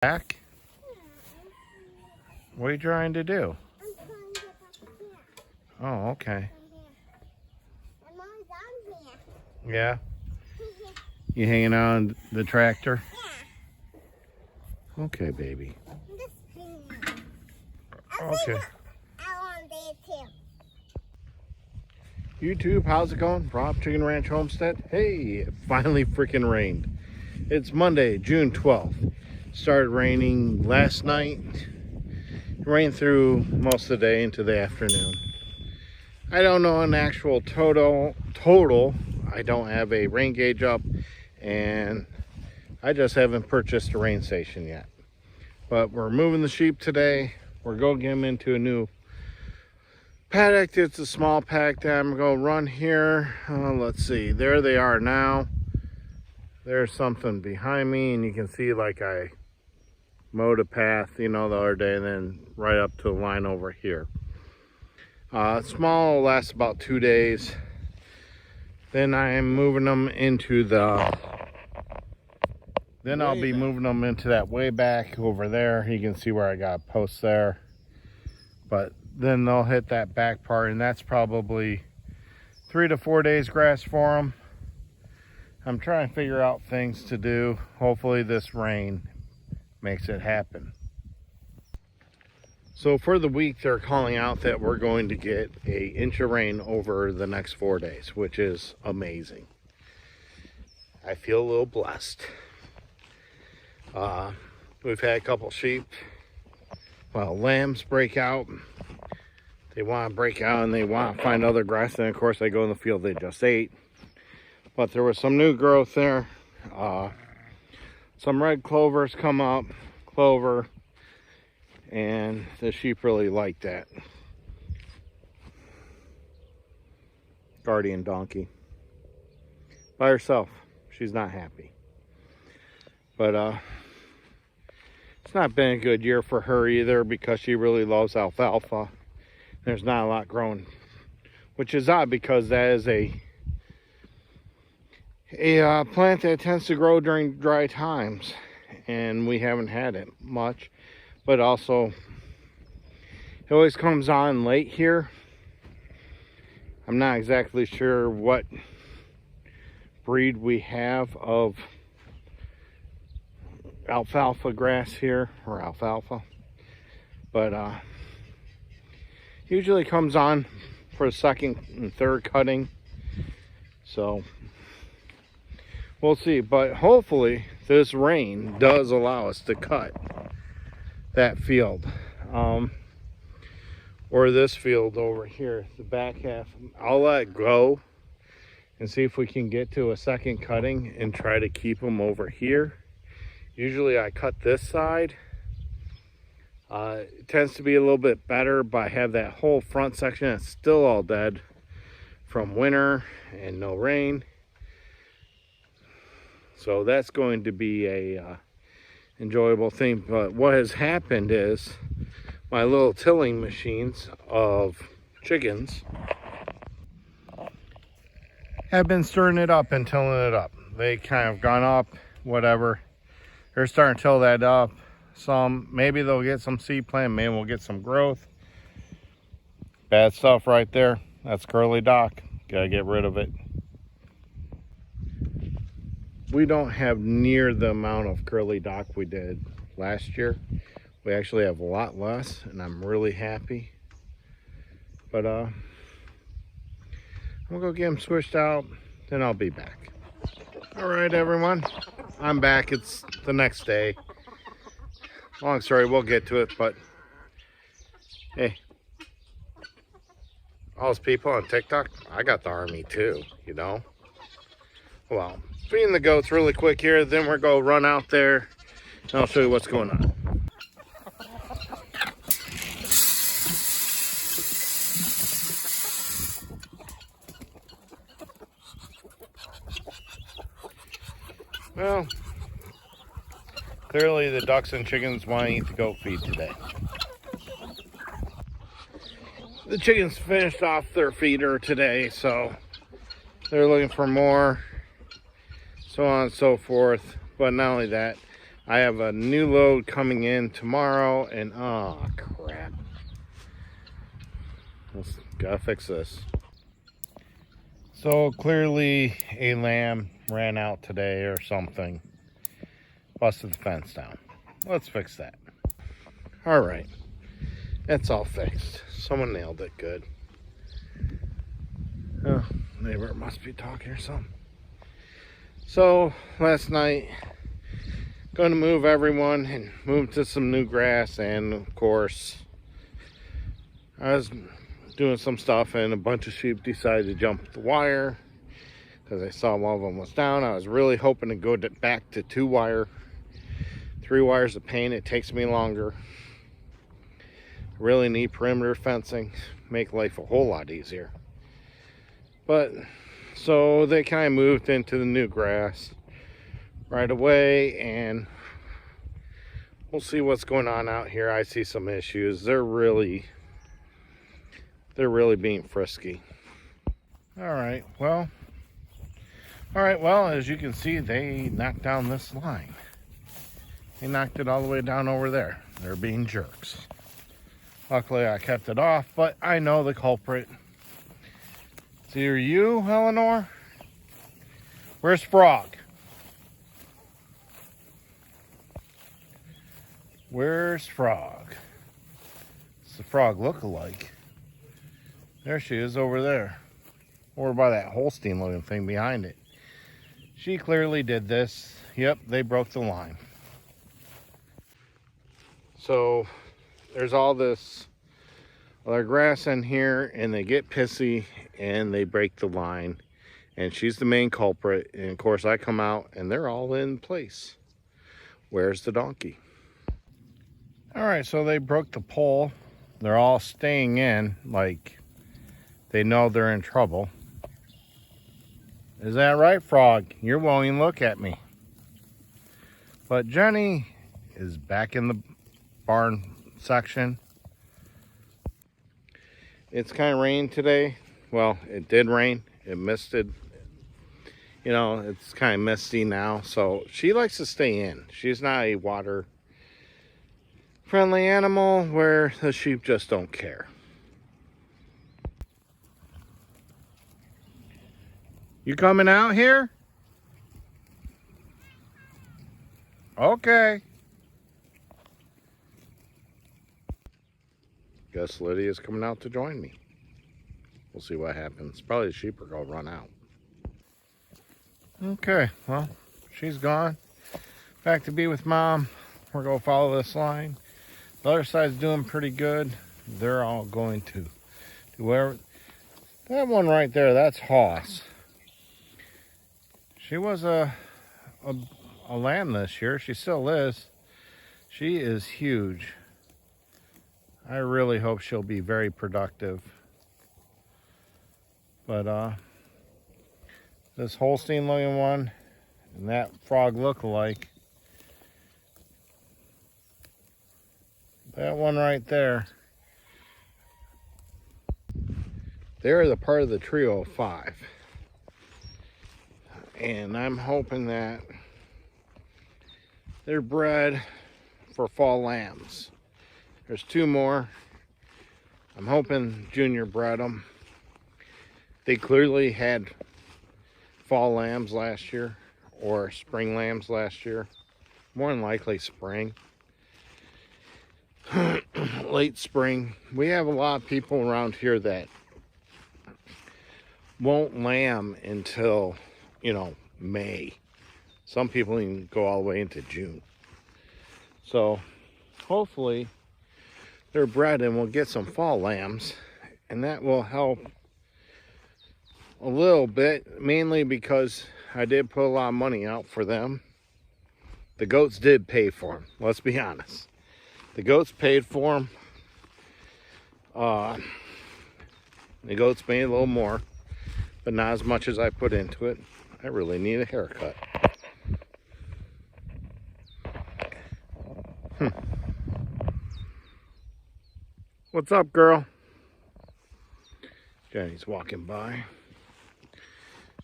Back? What are you trying to do? I'm trying to get back here. Oh, okay. I'm all down here. Yeah? You hanging out on the tractor? Yeah. Okay, baby. I'm just hanging out. Okay. I want there too. YouTube, how's it going? Rob Chicken Ranch Homestead. Hey, it finally freaking rained. It's Monday, June 12th. Started raining last night. It rained through most of the day into the afternoon. I don't know an actual total. I don't have a rain gauge up, and I just haven't purchased a rain station yet. But we're moving the sheep today. We're going to get them into a new paddock. It's a small paddock that I'm going to run here. Let's see. There they are now. There's something behind me, and you can see like I mowed a path, the other day, and then right up to the line over here. Small lasts about 2 days. Then I am moving them into I'll be moving them into that way back over there. You can see where I got posts there. But then they'll hit that back part, and that's probably 3 to 4 days grass for them. I'm trying to figure out things to do. Hopefully this rain makes it happen. So for the week, they're calling out that we're going to get an inch of rain over the next 4 days, which is amazing. I feel a little blessed. We've had a couple sheep, lambs break out. They want to break out and they want to find other grass, and of course they go in the field they just ate. But there was some new growth there. Some red clovers come up, and the sheep really like that. Guardian donkey. By herself. She's not happy. But it's not been a good year for her either, because she really loves alfalfa. There's not a lot growing, which is odd because that is a plant that tends to grow during dry times, and we haven't had it much. But also, it always comes on late here. I'm not exactly sure what breed we have of alfalfa grass here, or alfalfa, but usually comes on for the second and third cutting. So we'll see, but hopefully this rain does allow us to cut that field, or this field over here, the back half. I'll let it go and see if we can get to a second cutting and try to keep them over here. Usually I cut this side. It tends to be a little bit better, but I have that whole front section that's still all dead from winter and no rain. So that's going to be a enjoyable thing. But what has happened is my little tilling machines of chickens have been stirring it up and tilling it up. They kind of gone up, whatever. They're starting to till that up some. Maybe they'll get some seed plant, maybe we'll get some growth. Bad stuff right there. That's curly dock. Gotta get rid of it. We don't have near the amount of curly dock we did last year. We actually have a lot less, and I'm really happy. But I'm gonna go get them swished out, then I'll be back. All right, everyone, I'm back. It's the next day. Long story, we'll get to it, but hey, all those people on TikTok, I got the army too, Well, feeding the goats really quick here, then we're going to run out there and I'll show you what's going on. Well, clearly the ducks and chickens want to eat the goat feed today. The chickens finished off their feeder today, so they're looking for more, so on and so forth. But not only that, I have a new load coming in tomorrow, and oh crap. Gotta fix this. So clearly a lamb ran out today or something. Busted the fence down. Let's fix that. Alright. That's all fixed. Someone nailed it good. Oh, neighbor must be talking or something. So last night, going to move everyone and move to some new grass, and of course I was doing some stuff and a bunch of sheep decided to jump the wire because I saw one of them was down. I was really hoping to go back to 2 wire. 3 wires of pain, it takes me longer. Really need perimeter fencing, make life a whole lot easier. But so they kind of moved into the new grass right away, and we'll see what's going on out here. I see some issues. They're really being frisky. All right, well, as you can see, they knocked down this line. They knocked it all the way down over there. They're being jerks. Luckily, I kept it off, but I know the culprit. It's either you, Eleanor. Where's Frog? Where's Frog? What's the Frog look-alike? There she is over there. Over by that Holstein looking thing behind it. She clearly did this. Yep, they broke the line. So there's all this other grass in here, and they get pissy and they break the line, and she's the main culprit. And of course I come out and they're all in place. Where's the donkey? All right, so they broke the pole. They're all staying in, like they know they're in trouble. Is that right, Frog? You won't even look at me. But Jenny is back in the barn section. It's kind of rained today. Well, it did rain. It misted. You know, it's kind of misty now. So she likes to stay in. She's not a water friendly animal where the sheep just don't care. You coming out here? Okay. Guess Lydia's coming out to join me. We'll see what happens. Probably the sheep are going to run out. Okay, well, she's gone. Back to be with Mom. We're going to follow this line. The other side's doing pretty good. They're all going to do whatever. That one right there, that's Hoss. She was a lamb this year. She still is. She is huge. I really hope she'll be very productive. But this Holstein looking one and that Frog look-alike, that one right there, they're the part of the trio of 5. And I'm hoping that they're bred for fall lambs. There's 2 more. I'm hoping Junior bred them. They clearly had fall lambs last year or spring lambs last year. More than likely spring. Late spring. We have a lot of people around here that won't lamb until, you know, May. Some people even go all the way into June. So hopefully they're bred and we'll get some fall lambs, and that will help a little bit, mainly because I did put a lot of money out for them. The goats did pay for them, let's be honest. The goats paid for them. The goats made a little more, but not as much as I put into it. I really need a haircut. What's up, girl? Jenny's walking by.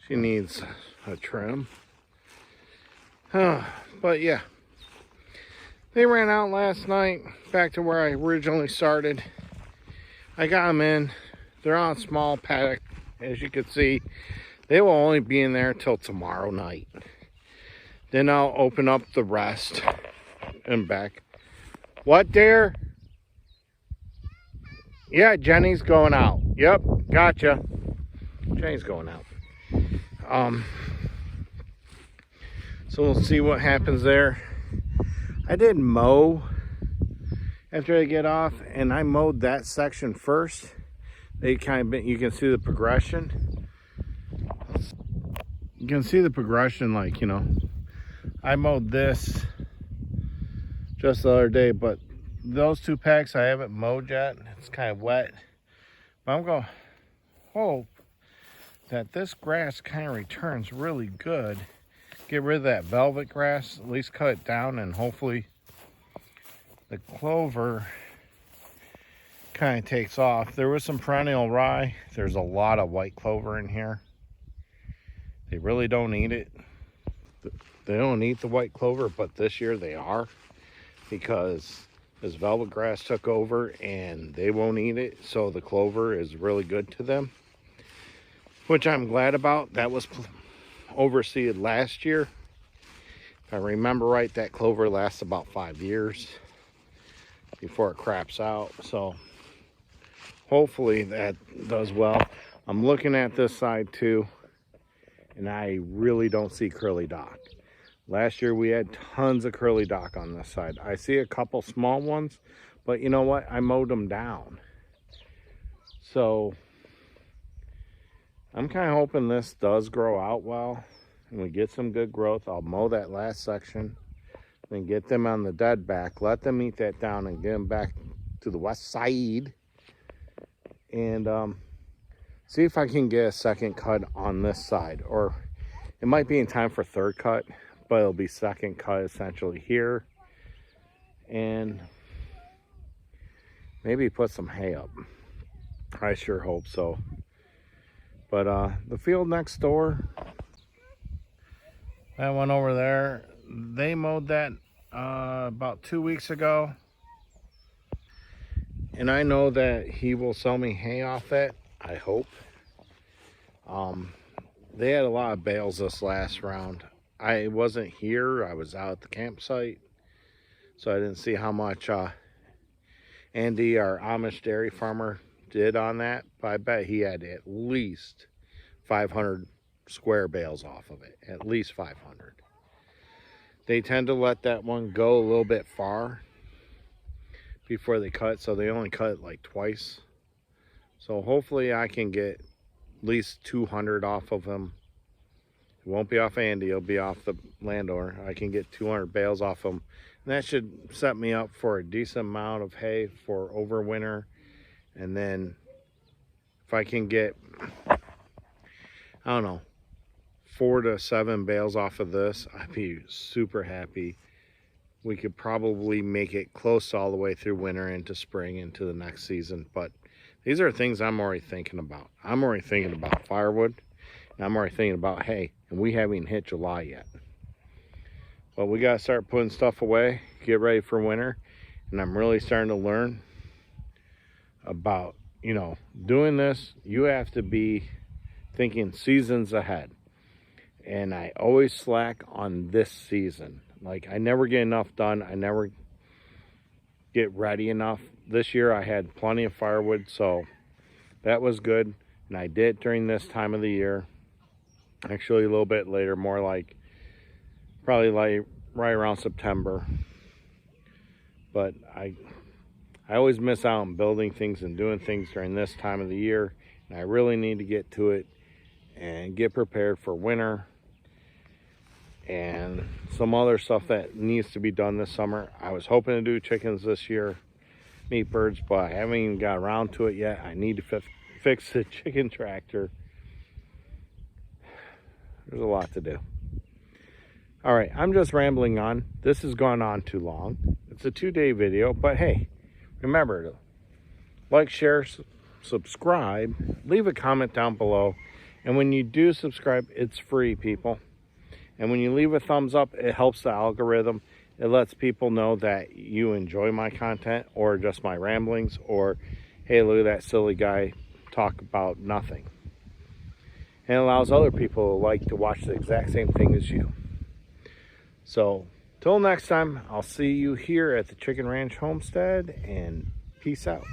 She needs a trim. But yeah, They ran out last night, back to where I originally started. I got them in. They're on a small paddock. As you can see, they will only be in there till tomorrow night. Then I'll open up the rest and back. What, dear? Yeah, Jenny's going out. Yep, gotcha. Jenny's going out. So we'll see what happens there. I did mow after they get off, and I mowed that section first. They kind of, you can see the progression. You can see the progression, like, you know, I mowed this just the other day, but those two packs I haven't mowed yet. It's kind of wet, but I'm going to hope that this grass kind of returns really good. Get rid of that velvet grass, at least cut it down, and hopefully the clover kind of takes off. There was some perennial rye. There's a lot of white clover in here. They really don't eat it. They don't eat the white clover, but this year they are, because this velvet grass took over and they won't eat it. So the clover is really good to them, which I'm glad about. That was overseeded last year. If I remember right, that clover lasts about 5 years before it craps out. So hopefully that does well. I'm looking at this side too, and I really don't see curly dock. Last year we had tons of curly dock on this side. I see a couple small ones, but you know what? I mowed them down. So I'm kind of hoping this does grow out well and we get some good growth. I'll mow that last section, then get them on the dead back, let them eat that down and get them back to the west side, and see if I can get a second cut on this side. Or it might be in time for third cut, but it'll be second cut essentially here, and maybe put some hay up. I sure hope so. But the field next door, that one over there, they mowed that about 2 weeks ago, and I know that he will sell me hay off it, I hope. They had a lot of bales this last round. I wasn't here, I was out at the campsite, so I didn't see how much Andy, our Amish dairy farmer, did on that, but I bet he had at least 500 square bales off of it, at least 500. They tend to let that one go a little bit far before they cut, so they only cut it like twice. So hopefully I can get at least 200 off of him. It won't be off Andy, it'll be off the landowner. I can get 200 bales off him, and that should set me up for a decent amount of hay for overwinter. And then if I can get, I don't know, 4 to 7 bales off of this, I'd be super happy. We could probably make it close all the way through winter into spring into the next season. But these are things I'm already thinking about. I'm already thinking about firewood, and I'm already thinking about hay, and we haven't even hit July yet. But we gotta start putting stuff away, get ready for winter, and I'm really starting to learn about, you know, doing this. You have to be thinking seasons ahead, and I always slack on this season. Like, I never get enough done, I never get ready enough. This year I had plenty of firewood, so that was good, and I did during this time of the year. Actually a little bit later, more like probably like right around September. But I always miss out on building things and doing things during this time of the year, and I really need to get to it and get prepared for winter and some other stuff that needs to be done this summer. I was hoping to do chickens this year, meat birds, but I haven't even got around to it yet. I need to fix the chicken tractor. There's a lot to do. All right, I'm just rambling on. This has gone on too long. It's a 2-day video, but hey, remember to like, share, subscribe, leave a comment down below. And when you do subscribe, it's free, people. And when you leave a thumbs up, it helps the algorithm. It lets people know that you enjoy my content or just my ramblings, or hey, look at that silly guy talk about nothing. And it allows other people to watch the exact same thing as you. So till next time, I'll see you here at the Chicken Ranch Homestead, and peace out.